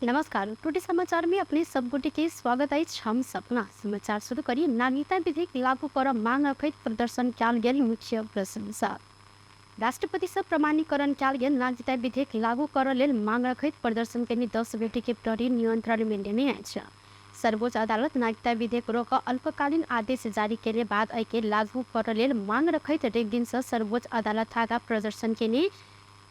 नमस्कार। टुडे समाचार में अपने सबगोटे के स्वागत है। हम सपना समाचार शुरू करिए। नागरिकता विधेयक लागू कर मांग रखैत प्रदर्शन कयल गेल मुख्य प्रशंसा। राष्ट्रपति से प्रमाणीकरण कयल गेल नागरिकता विधेयक लागू कर लेल मांग रखैत प्रदर्शन के 10 बेटी के प्रहरी नियंत्रण में लेने अछि। सर्वोच्च अदालत नागरिकता विधेयक रोक अल्पकालीन आदेश जारी केले बाद एके लागू कर लेल मांग रखैत रेक दिन से सर्वोच्च अदालत थाहा प्रदर्शन के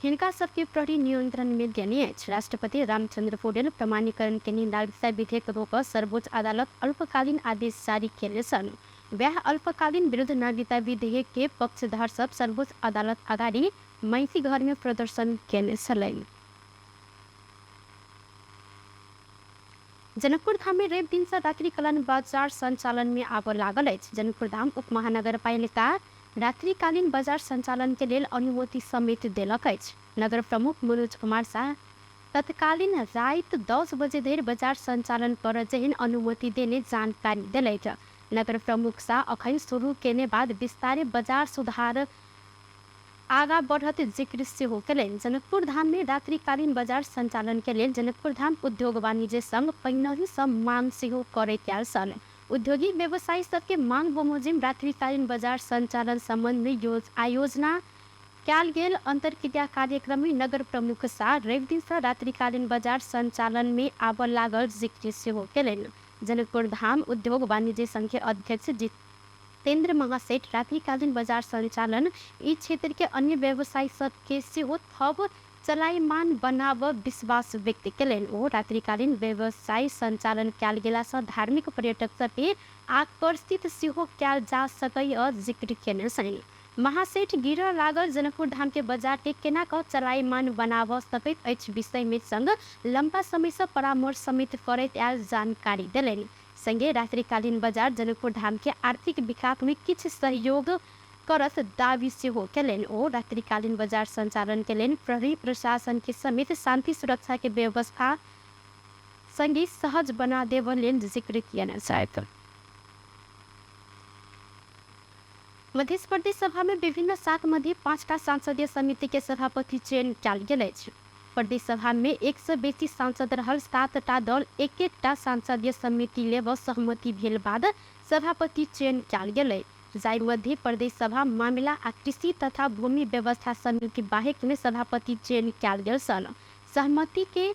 हिनका सबके प्रहरी नियंत्रण में देने अछि। राष्ट्रपति रामचंद्र पौडेल प्रमाणीकरण के नागरिकता विधेयक रोक सर्वोच्च अदालत अल्पकालीन आदेश जारी केले छन्। वह अल्पकालीन विरुद्ध नागरिकता विधेयक के पक्षधर सब सर्वोच्च अदालत अगाडि मैसी घर में प्रदर्शन केने छलैन। जनकपुर धाम में रेप दिन से रात्रिकालीन बाजार संचालन में आब लागल अछि। जनकपुर धाम उप महानगरपालिका रात्रिकालीन बाजार संचालन के लेल अनुमति समेत देलक अछि। नगर प्रमुख मनोज कुमार शाह तत्कालीन रात 10 बजे धरि बाजार संचालन कर जेहन अनुमति देने जानकारी दिलथि। नगर प्रमुख शाह अखन शुरू केने बाद विस्तारे बाजार सुधार आगा बढ़त जिक्र सेहो कयलनि। जनकपुर धाम में रात्रिकालीन बाजार संचालन के लेल जनकपुर धाम उद्योग वाणिज्य संघ पहिनहि सँ मांग सेहो करैत आयल छल। उद्योगी व्यवसायी सबके मांग बमोजिम रात्रिकालीन बाजार संचालन संबंध में आयोजना कयल गेल अंतरक्रिया कार्यक्रम में नगर प्रमुख शाह रवि दिन से रात्रिकालीन बाजार संचालन में आब लागल जिक्र सेहो कयलनि। जनकपुर धाम उद्योग वाणिज्य संघ के अध्यक्ष जितेंद्र महासेठ रात्रिकालीन बाजार संचालन इस क्षेत्र के अन्य व्यवसायी सबके सेहो थप चलायमान बनाब विश्वास व्यक्त कयलनि। ओ रात्रिकालीन व्यवसाय संचालन कयल गेला सँ धार्मिक पर्यटक सबके आकर्षित सेहो कयल जा सकय जिक्र केने छनि। महासेठ गिरह लागल जनकपुर धाम के बाजार के केना कऽ चलायमान बनाब सकैत अछि विषय में संग लंबा समय से परामर्श समेत करैत आयल जानकारी देलनि। संगे रात्रिकालीन बाजार जनकपुर धाम के आर्थिक विकास में किछु सहयोग करत दावी सेहो कयलनि। ओ रात्रिकालीन बाजार संचालन के लेल प्रहरी प्रशासन के समेत शांति सुरक्षा के व्यवस्था संगे सहज बना देव लेल जिक्र किया छथि। मध्य प्रदेश सभा में विभिन्न सात मध्य 5टा सांसदीय समिति के सभापति चयन कयल गेल अछि। प्रदेश सभा में 1 से बेसी सांसद रहल 7टा दल 1-1टा सांसदीय समिति लेब सहमति भेल बाद सभापति चयन कयल गेल। जाहि मध्य प्रदेश सभा मामला आ कृषि तथा भूमि व्यवस्था समिति बाहेक में सभापति चयन कयल गेल छल। सहमति के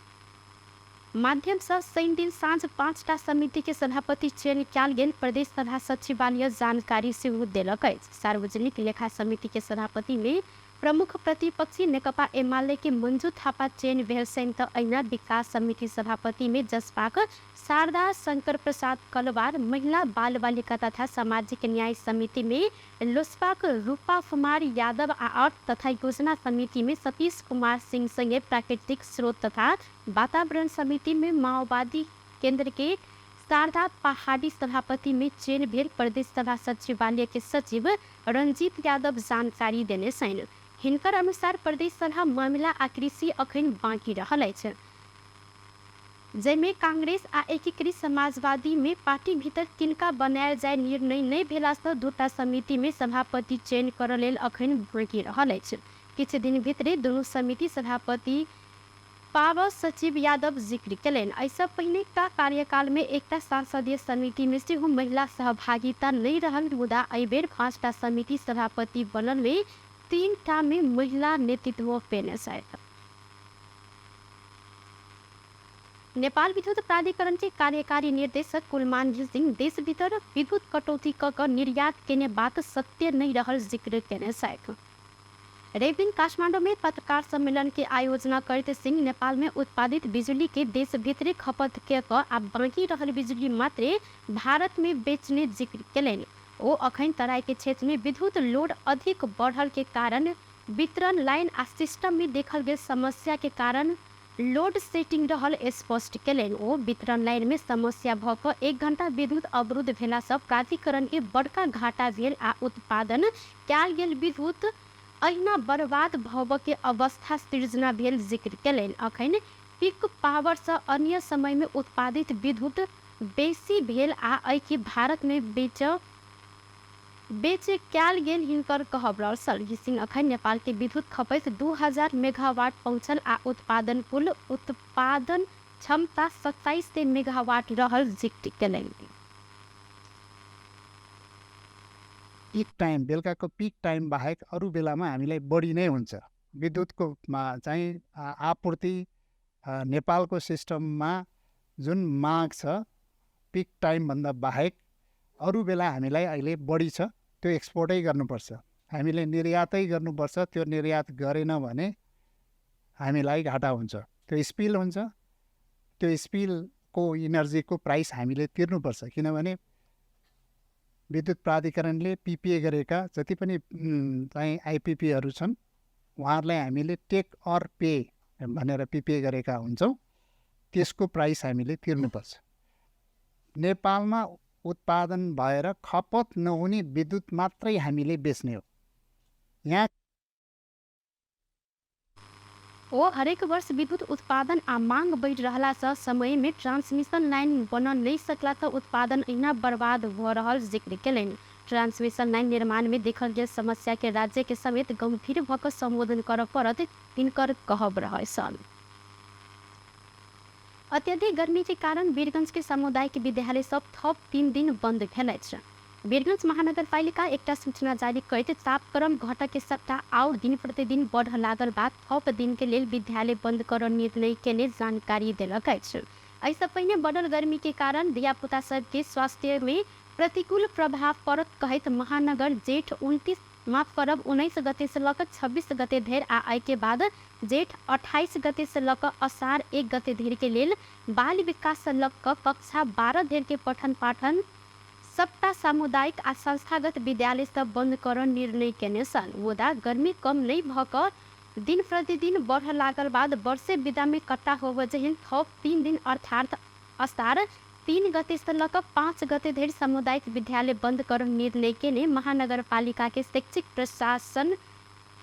माध्यम से शनि दिन साँझ 5टा समिति के सभापति चयन कयल गेल प्रदेश सभा सचिवालय जानकारी सेहो देलक अछि। सार्वजनिक लेखा समिति के सभापति में प्रमुख प्रतिपक्षी नेकपा एमाले के मंजू थापा चयन भेल छनि तऽ अहिना विकास समिति सभापति में जसपाक शारदा शंकर प्रसाद कलवार, महिला बाल बालिका तथा सामाजिक न्याय समिति में लोसपाक रूपा कुमार यादव आ अर्थ तथा योजना समिति में सतीश कुमार सिंह संगे प्राकृतिक स्रोत तथा वातावरण समिति में माओवादी केंद्र के शारदा पहाड़ी सभापति में चयन भेल प्रदेश सभा सचिवालय के सचिव रंजीत यादव जानकारी देने छनि। हिनकर अनुसार प्रदेश सभा मामला आ कृषि अखन बाकी रहल अछि, जैमे कांग्रेस आ एकीकृत समाजवादी में पार्टी भीतर किनका बनायल जाय निर्णय नहीं भेला सँ दूटा समिति में सभापति चयन कर लेल अखन बाकी रहल अछि। किछु दिन भीतरे दुनू समिति सभापति पाव सचिव यादव जिक्र कयलनि। ऐसा पहिने का कार्यकाल में एकटा सांसदीय समिति में सेहो महिला सहभागिता नहीं रहल, मुदा एहि बेर 5टा समिति सभापति बनल में 3टा में महिला नेतृत्व पेने छथि। नेपाल विद्युत प्राधिकरण के कार्यकारी निर्देशक कुलमान सिंह देश भीतर विद्युत कटौती क निर्यात केने बात सत्य नहीं रहल जिक्र केने छथि। रवि दिन काठमांडू में पत्रकार सम्मेलन के आयोजना करते सिंह नेपाल में उत्पादित बिजली के देश भीतर खपत के आ बाकी रहल बिजली मात्र भारत में बेचने जिक्र कयलनि। ओ अखन तराई के क्षेत्र में विद्युत लोड अधिक बढ़ल के कारण वितरण लाइन आ सिस्टम में देखल गेल समस्या के कारण लोड सेटिंग रहल स्पष्ट कयलनि। ओ वितरण लाइन में समस्या भ क 1 घंटा विद्युत अवरुद्ध भेला सँ प्राधिकरण के बड़का घाटा भेल आ उत्पादन कयल गेल विद्युत अहिना बर्बाद भव के अवस्था सृजना भेल जिक्र कयलनि। अखन पीक पावर से अन्य समय में उत्पादित विद्युत बेसी भेल आ एहि भारत में बेच कयल गेल हिनकर कहब रहल। सिंह अखन नेपाल के विद्युत खपत 2000 मेगावाट पहुंचल आ उत्पादन कुल उत्पादन क्षमता 27 मेगावाट रहल जिक्र कयलनि। पिक टाइम बेलुकाको पिक टाइम बाहेक अरू बेलामा हामीलाई बढी नै हुन्छ विद्युतको चाहिँ आपूर्ति। नेपालको सिस्टममा जुन माग छ पिक टाइमभन्दा बाहेक अरू बेला हामीलाई अहिले बढी छ, त्यो एक्सपोर्टै गर्नुपर्छ, हामीले निर्यातै गर्नुपर्छ। त्यो निर्यात गरेन भने हामीलाई घाटा हुन्छ, त्यो स्पिल हुन्छ। त्यो स्पिलको इनर्जीको प्राइस हामीले तिर्नुपर्छ, किनभने विद्युत प्राधिकरणले पिपिए गरेका जति पनि चाहिँ आइपिपीहरू छन् उहाँहरूलाई हामीले टेक अर पे भनेर पिपिए गरेका हुन्छौँ, त्यसको प्राइस हामीले तिर्नुपर्छ। नेपालमा उत्पादन भएर खपत नहुने विद्युत मात्रै हामीले बेच्ने हो। यहाँ हरेक वर्ष विद्युत उत्पादन आ मांग बढ़ रहा से समय में ट्रांसमिशन लाइन बन नहीं सकला तो उत्पादन अहिना बर्बाद हो रहा जिक्र कयलनि। ट्रांसमिशन लाइन निर्माण में देखल गेल समस्या के राज्य के समेत गंभीर भक संबोधन कर पड़त तिनकर कहब रहे सन। अत्यधिक गर्मी के कारण वीरगंज के सामुदायिक विद्यालय सब थप 3 दिन बंद भेल। वीरगंज महानगरपालिका एकटा सूचना जारी करते तापक्रम घटक के सप्ताह और दिन प्रतिदिन बढ़ लागल बाद थप दिन के लेल विद्यालय बंद कर निर्णय के लिए जानकारी दिलक। ऐसा पहिने बढ़ल गर्मी के कारण धियापुता सब के स्वास्थ्य में प्रतिकूल प्रभाव पड़त कहत महानगर जेठ 19 गते से लक 26 गते धरि आ आई के बाद जेठ 28 गते से लक असार 1 गते धरि के लेल बाल विकास से लक कक्षा 12 धरि के पठन पाठन सबटा सामुदायिक आ संस्थागत विद्यालय सब बंद कर निर्णय केने सन। मुदा गर्मी कम नहीं भक दिन प्रतिदिन बढ़ लागल बाद वर्षे विदा में कट्टा होव जहिन थप 3 दिन अर्थात असार 3 गते से लक 5 गते धरि सामुदायिक विद्यालय बंद कर निर्णय केने महानगरपालिका के शैक्षिक प्रशासन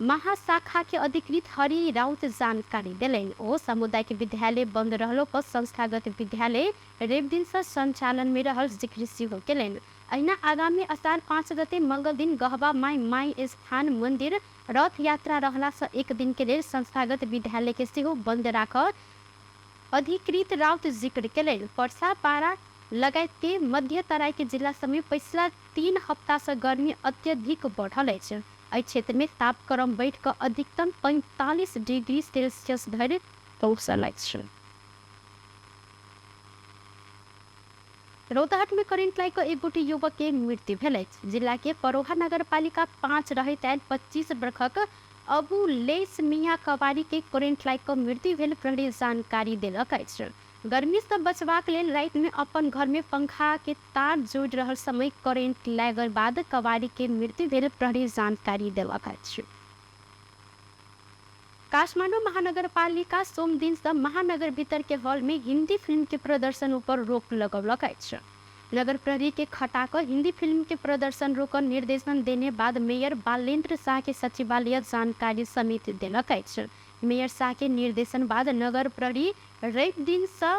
महाशाखा के अधिकृत हरि राउत जानकारी दिलैन। ओ सामुदायिक विद्यालय बंद रहलो पर संस्थागत विद्यालय रेब दिन से संचालन में रहल जिक्र सिहो केलैन। अहिना आगामी असार 5 गते मंगल दिन गहबा माई स्थान मंदिर रथ यात्रा रहला से 1 दिन के लिए संस्थागत विद्यालय के सिहो बंद राख अधिकृत राउत जिक्र केलैन। पर्सा पारा लगायत के मध्य तराई के जिला समेत पिछला 3 हफ्ता से गर्मी अत्यधिक बढ़ल अछि। एहि क्षेत्र में तापक्रम बढ़ कर अधिकतम 45 डिग्री सेल्सियस धरि पहुंचल अछि। रौतहट में करेंट लाग एक गोटी युवक के मृत्यु भेल अछि। जिला के परोहा नगरपालिका 5 रहैत 25 वर्षक अबू लेस मिया कवारी के करेंट लाग मृत्यु भेल प्रहरी जानकारी देलक अछि। गर्मी से बचबाक लेल रात में अपन घर में पंखा के तार जोड़ रहल समय करेंट लागल बाद कवारी के मृत्यु भेल प्रहरी जानकारी देलक अछि। काठमांडू महानगरपालिका सोम दिन से महानगर भीतर के हॉल में हिंदी फिल्म के प्रदर्शन पर रोक लगौलक अछि। नगर प्रहरी के खटाकर हिंदी फिल्म के प्रदर्शन रोक निर्देशन देने बाद मेयर बालेंद्र शाह के सचिवालय जानकारी समिति देलक अछि। मेयर शाह के निर्देशन बाद नगर प्रहरी रवि दिन से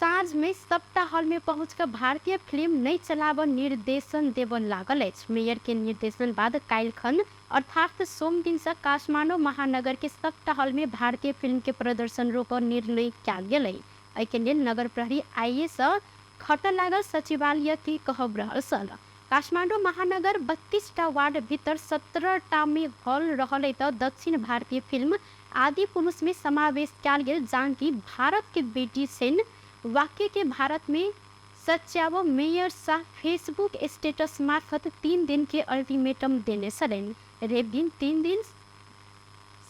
साँझ में सप्ताह हॉल में पहुंचकर भारतीय फिल्म नहीं चलाब निर्देशन देवन लागल अछि। मेयर के निर्देशन बाद काल्हिखन अर्थात सोम दिन से काठमांडू महानगर के सप्ताह हॉल में भारतीय फिल्म के प्रदर्शन रोक निर्णय कयल गेल। एहि के लेल नगर प्रहरी आइए से खटल लागल सचिवालय की कहब रहल सल। काठमांडू महानगर 32टा वार्ड भीतर 17टा में हॉल रहल तो दक्षिण भारतीय फिल्म आदि पुरुष में समावेश कयल गेल। जानकी भारत के बेटी सेन वाक्य के भारत में सच्याव मेयर शाह फेसबुक स्टेटस मार्फत 3 दिन के अल्टीमेटम देने छलनि। रेप दिन 3 दिन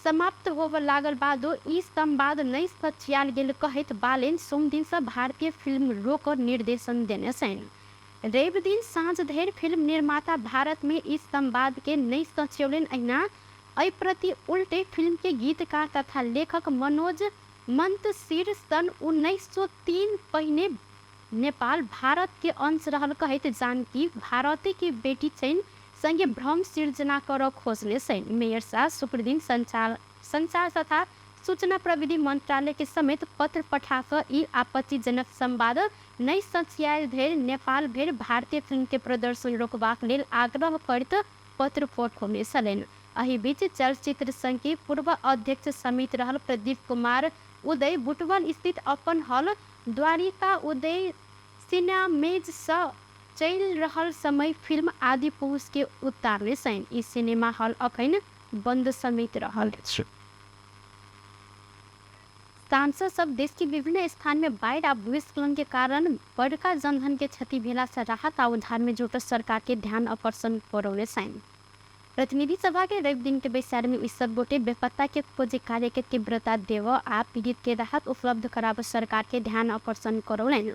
समाप्त होब लागल बादो ई संवाद नहीं सच्याल गेल कहत बालेन सोम दिन से भारतीय फिल्म रोक निर्देशन देने छनि। रेब दिन साँझ धरि फिल्म निर्माता भारत में इस संवाद के नहीं सचौलन। अहिना एहि प्रति उल्टे फिल्म के गीतकार तथा लेखक मनोज मंतशिर सन 1903 पहिने नेपाल भारत के अंश रहल कहत जानकी भारती की बेटी छनि संगे भ्रम सृजना कर खोजने छनि। मेयर शाह शुक्र दिन संचार तथा सूचना प्रविधि मंत्रालय के समेत पत्र पठाकर ई आपत्तिजनक संवाद नहीं सच्यायल धरि नेपाल भरि भारतीय फिल्म के प्रदर्शन रोकबाक लेल आग्रह करैत पत्र पठौने छलनि। एहि बीच चलचित्र संघ के पूर्व अध्यक्ष समिति रहल प्रदीप कुमार उदय बुटवल स्थित अपन हल द्वारिका उदय सिनेमेज स चल रहल समय फिल्म आदि पुरुष के उतारने सैन। ई सिनेमा हॉल अखन बंद समेत रहल अछि। सांसद सब देश के विभिन्न स्थान में बाढ़ आ भूस्खलन के कारण बड़का जनधन के क्षति भेला से राहत आ उद्धार में जुटल सरकार के ध्यान आकर्षण करौले सैन। प्रतिनिधि सभा के रवि दिन के बैसार में इस सब गोटे बेपत्ता के खोजे कार्य के तीव्रता देव आ पीड़ित के राहत उपलब्ध कराव सरकार के ध्यान आकर्षण करौलन।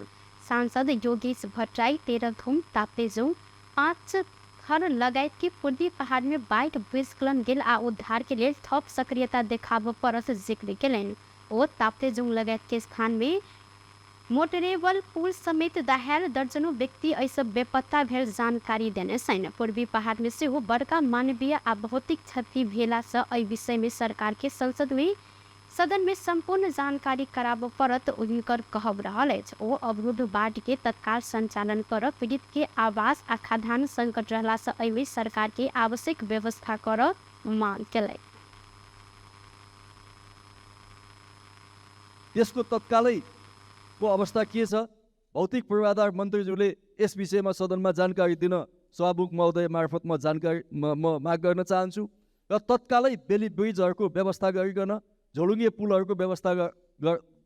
सांसद योगेश भट्टराई तेह्रथुम ताप्लेजुङ 5 घर लगायत के पूर्वी पहाड़ में बाढ़ भूस्खलन गेल आ उद्धार के लिए थप सक्रियता देखाव परत जिक्र केलनि। ओ ताप्लेजुङ लगायत के स्थान में मोटरेबल पुल समेत दाहाल दर्जनों व्यक्ति ऐसा बेपत्ता भेल जानकारी देने सैन। पूर्वी पहाड़ में से बड़का मानवीय आ भौतिक क्षति भेला से एहि विषय में सरकार के सदन में संपूर्ण जानकारी कराब परत उनकर कहब रहल अछि। ओ अवरुद्ध बाढ़ के तत्काल संचालन कर पीड़ित के आवास आ खाद्यान्न संकट रहला से एहि में सरकार के आवश्यक व्यवस्था कर मांग केलनि। त्यसको तत्कालै को अवस्था के छ? भौतिक पूर्वाधार मन्त्रीज्यूले यस विषयमा सदनमा जानकारी दिन सभामुख महोदय मार्फत म जानकारी म माग गर्न चाहन्छु र तत्कालै बेली ब्रिजहरूको व्यवस्था गरिकन झोलुङ्गे पुलहरूको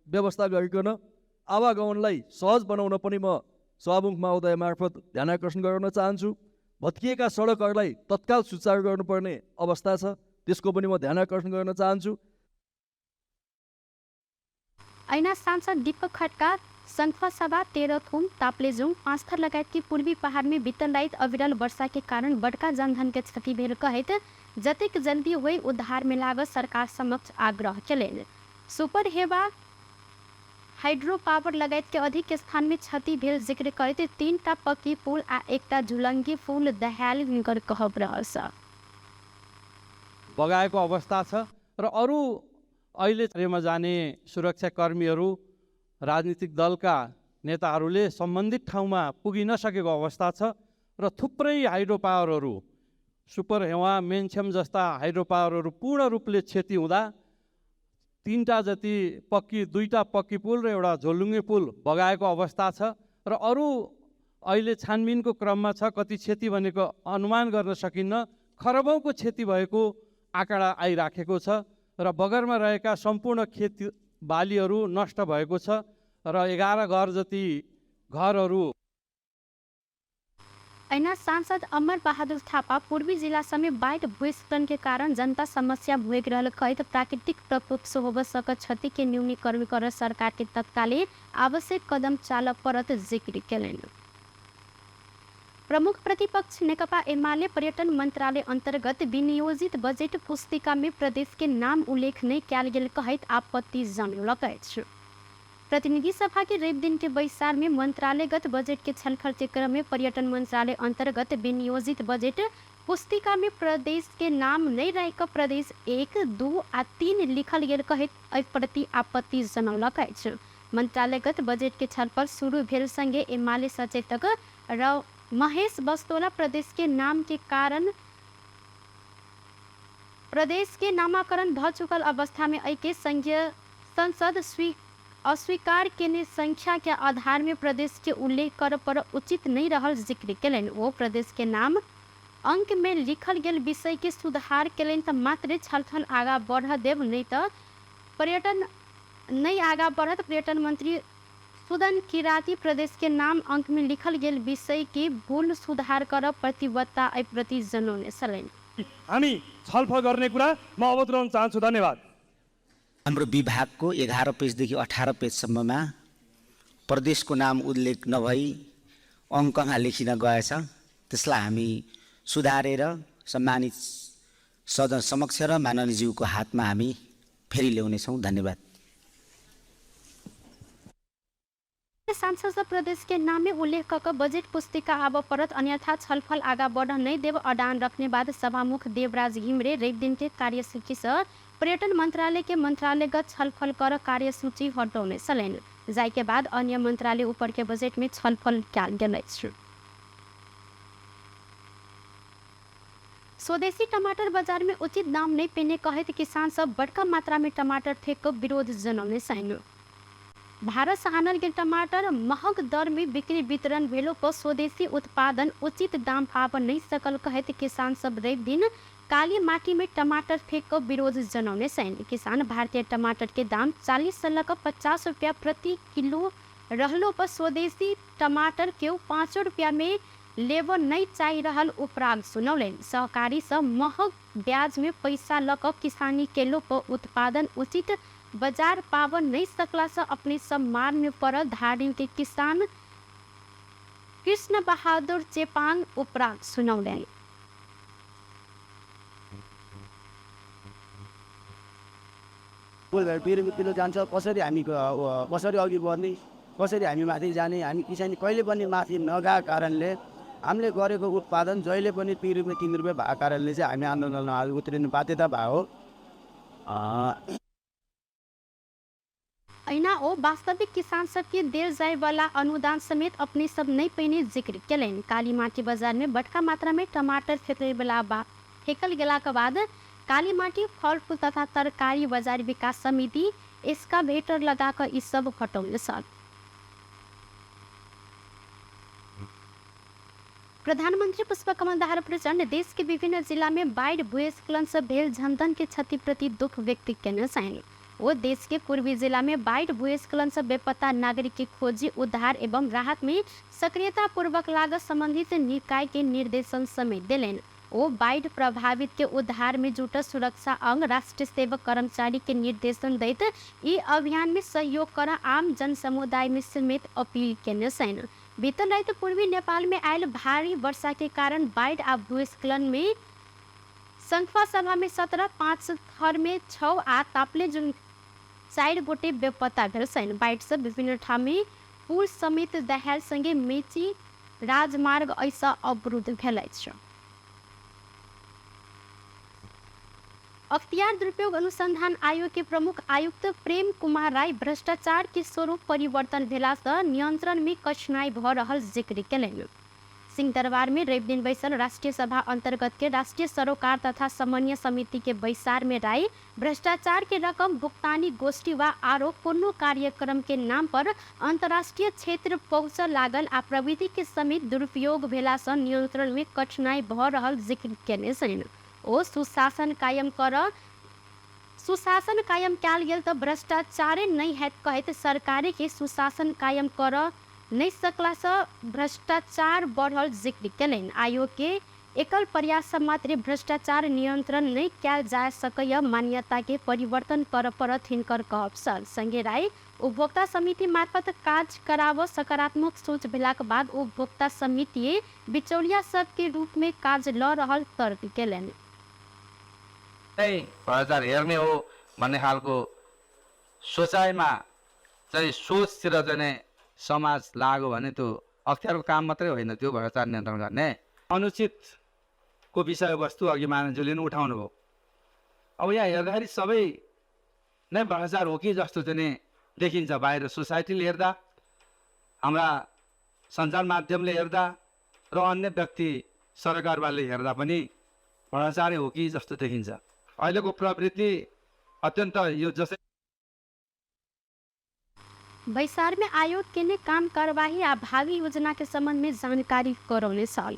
व्यवस्था गरिकन आवागमनलाई सहज बनाउन पनि म सभामुख महोदय मार्फत ध्यान आकर्षण गराउन चाहन्छु। भत्किएका सडकहरूलाई तत्काल सुचारू गर्नुपर्ने अवस्था छ, त्यसको पनि म ध्यान आकर्षण गर्न चाहन्छु। ऐना सांसद दीपक खड्का संखुवा सभा तेह्रथुम ताप्लेजुङ 5 थर लगायत की पूर्वी पहाड़ में बीतल अविरल वर्षा के कारण बड़का जनधन के क्षति भेल कहत जतेक जल्दी हुई उद्धार में लाग सरकार समक्ष आग्रह केलनि। सुपर हेवा हाइड्रो पावर लगायत के अधिक स्थान में क्षति भेल जिक्र करते 3टा पक्की पुल आ 1टा झुलंगी पुल दहाल हुनकर कहब रहल छ। बगाएको अवस्था छ र अरू अहिले जाने सुरक्षाकर्मीहरू राजनीतिक दलका नेताहरूले सम्बन्धित ठाउँमा पुगि नसकेको अवस्था छ र थुप्रै हाइड्रो पावरहरू सुपर हेवा मेनछेम जस्ता हाइड्रो पावरहरू पूर्ण रूपले क्षति हुँदा 3टा जति पक्की 2टा पक्की पुल र एउटा झोलुङ्गे पुल बगाएको अवस्था छ र अरू अहिले छानबिनको क्रममा छ। कति क्षति भनेको अनुमान गर्न सकिन्न, खरबौँको क्षति भएको आँकडा आइराखेको छ र बगरमा रहेका सम्पूर्ण खेती बालीहरू नष्ट भएको छ र 11 घर जति घरहरू। ऐना सांसद अमर बहादुर थापा पूर्वी जिला समेत बाढ़ भूस्खलन के कारण जनता समस्या भोग रहल कहत प्राकृतिक प्रकोप से होब सकत क्षति के न्यूनीकरण कर सरकार के तत्काले आवश्यक कदम चाल परत जिक्र केलनि। प्रमुख प्रतिपक्ष नेकपा एमाले पर्यटन मंत्रालय अंतर्गत विनियोजित बजेट पुस्तिका में प्रदेश के नाम उल्लेख नहीं कयल गेल कहत आपत्ति जनौलक अछि। प्रतिनिधि सभा के रवि दिन के बैसार में मंत्रालयगत बजट के छलफल के क्रम में पर्यटन मंत्रालय अंतर्गत विनियोजित बजट पुस्तिका में प्रदेश के नाम नहीं रहकर प्रदेश 1, 2 आ 3 लिखल गेल कहत एहि प्रति आपत्ति जनौलक अछि। मंत्रालयगत बजट के छलफल शुरू भेल संगे एमाले सचेतक र महेश बस्तोला प्रदेश के नाम के कारण प्रदेश के नामाकरण भ चुकल अवस्था में के संघीय संसद अस्वीकार के संख्या के आधार में प्रदेश के उल्लेख कर पर उचित नहीं रहल जिक्र केलनि। वो प्रदेश के नाम अंक में लिखल गेल विषय के सुधार केलनि त मात्र छलफल आगा बढ़ देव, नहीं तो पर्यटन नहीं आगा बढ़त। पर्यटन मंत्री सुदन किराती प्रदेश के नाम अंक में लिखल गेल विषय के भूल सुधार कर प्रतिबद्धता प्रति जनौने छलनि। हामी छलफल गर्ने कुरा म अवतरण चाहन्छु। धन्यवाद। हाम्रो विभागको 11 पेजदेखि 18 पेजसम्ममा प्रदेशको नाम उल्लेख नभई अङ्कमा लेखिन गएछ, त्यसलाई हामी सुधारेर सम्मानित सदन समक्ष र माननीयज्यूको हातमा हामी फेरि ल्याउनेछौँ। धन्यवाद। सांसद प्रदेश के नाम में उल्लेख कर बजट पुस्तिका आब परत अन्यथा छलफल आगा बढ़ नहीं देव अडान रखने बाद सभामुख देवराज घिमरे रवि दिन के कार्यसूची से पर्यटन मंत्रालय के मंत्रालयगत छलफल कर कार्यसूची हटौने छलनि। जाय के बाद अन्य मंत्रालय ऊपर के बजट में छलफल कयल गेल अछि। स्वदेशी टमाटर बाजार में उचित दाम नहीं पेने कहित किसान सब बड़का मात्रा में टमाटर फेंक विरोध जनौने छैन। भारत से आनल गेल टमाटर महग दर में बिक्री वितरण भेलो पर स्वदेशी उत्पादन उचित दाम पाव नहीं सकल कहित किसान सब रवि दिन काली माटी में टमाटर फेंक विरोध जनौने छैन। किसान भारतीय टमाटर के दाम 40 से लेकर 50 रुपया प्रति किलो रहलो पर स्वदेशी टमाटर के 5 रुपया में लेब नहीं चाही रहल उपराग सुनौलेन। सहकारी सब महग ब्याज में पैसा लक किसानी केलो पर उत्पादन उचित बाजार पावन नहीं सकला से अपने सब मार में पड़ल धारी के किसान कृष्ण बहादुर चेपांग उपराग सुनौलेन। किलो जान्छ कसरी हामी कसरी अघि बढ्ने कसरी हामी माथि जाने हामी किसानी कहिले पनि माथि नगएको कारणले हामीले गरेको उत्पादन जहिले पनि 3 रुपियाँ 3 रुपियाँ भएको कारणले चाहिँ हामी आन्दोलनमा उत्रिनु बाध्यता भयो। ऐना ओ वास्तविक किसान सबके देर जाए वाला अनुदान समेत अपने सब नहीं पैने जिक्र केलन। काली माटी बाजार में बड़का मात्रा में टमाटर फेंकल गेला के बाद काली माटी फल फूल तथा तरकारी बाजार विकास समिति इसका भेटर लगाकर इस सब हटौले सन। प्रधानमंत्री पुष्पकमल दाहाल प्रचंड देश के विभिन्न जिला में बाढ़ भूस्खलन से भेल जनधन के क्षति प्रति दुख व्यक्त करना चाहिए। वो देश के पूर्वी जिला में बाढ़ भूस्खलन से बेपत्ता नागरिक की खोजी उद्धार एवं राहत में सक्रियता पूर्वक लागत संबंधित निकाय के निर्देशन समेत दिलेन। वो बाढ़ प्रभावित के उद्धार में जुटल सुरक्षा अंग राष्ट्रीय सेवक कर्मचारी के निर्देशन दैत ई अभियान में सहयोग कर आम जन समुदाय में समेत अपील करने छैन। बीतल रात पूर्वी नेपाल में आयल भारी वर्षा के कारण बाढ़ आ भूस्खलन में संखुवा सभा में 17, 5 थर में 6 आ तापले जुन 4 गोटे बेपत्ता भेल छैन। बाढ़ से विभिन्न ठाउँ में पुल समेत दहाल संगे मेची राजमार्ग ऐसा अवरुद्ध भेल छ। अख्तियार दुरुपयोग अनुसंधान आयोग के प्रमुख आयुक्त प्रेम कुमार राय भ्रष्टाचार के स्वरूप परिवर्तन भेला से नियंत्रण में कठिनाई भ रहल जिक्र केलन। सिंहदरबार में रवि दिन बैसल राष्ट्रीय सभा अंतर्गत के राष्ट्रीय सरोकार तथा समन्वय समिति के बैसार में राय भ्रष्टाचार के रकम भुगतानी गोष्ठी व आरोप पूर्ण कार्यक्रम के नाम पर अंतर्राष्ट्रीय क्षेत्र पहुंच लागल आ प्रविधि के समेत दुरुपयोग भेला से नियंत्रण में कठिनाई भ रहल जिक्र केने छैन। ओ सुशासन कायम कैल गेल तो भ्रष्टाचारे नहीं है कहते सरकारे के सुशासन कायम कर नहीं सकला से भ्रष्टाचार बढ़ल जिक्र केलन। आयोग के एकल प्रयास से मात्र भ्रष्टाचार नियंत्रण नहीं किया जा सकै मान्यता के परिवर्तन कर परत हिनकर कहब संगे राय उपभोक्ता समिति मार्फत काज कराव सकारात्मक सोच भेला के बाद उपभोक्ता समिति बिचौलिया सब के रूप में काज ल रहल तर्क केलन। भ्रष्टाचार हेर्ने हो भन्ने खालको सोचाइमा चाहिँ सोचतिर चाहिँ समाज लाग्यो भने त्यो अख्तियारको काम मात्रै होइन, त्यो भ्रष्टाचार नियन्त्रण गर्ने अनुचितको विषयवस्तु अघि मानिसले पनि उठाउनु भयो। अब यहाँ हेर्दाखेरि सबै नै भ्रष्टाचार हो कि जस्तो चाहिँ देखिन्छ। बाहिर सोसाइटीले हेर्दा, हाम्रा सञ्चार माध्यमले हेर्दा र अन्य व्यक्ति सरकारवाले हेर्दा पनि भ्रष्टाचारै हो कि जस्तो देखिन्छ। अहिलेको प्रवृत्ति अत्यन्त यो जसै बैसार में आयोग के ने काम कार्यवाही आ भावी योजना के संबंध में जानकारी करौने साल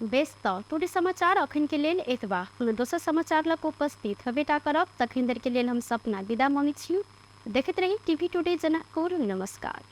व्यस्त टोटी समाचार अखन के लेल एतबा दोसर समाचार लग उपस्थित हबेटा करब तखन देर के लेल हम सपना विदा मांगै छी। देखैत रही टीवी टुडे जनकपुर। नमस्कार।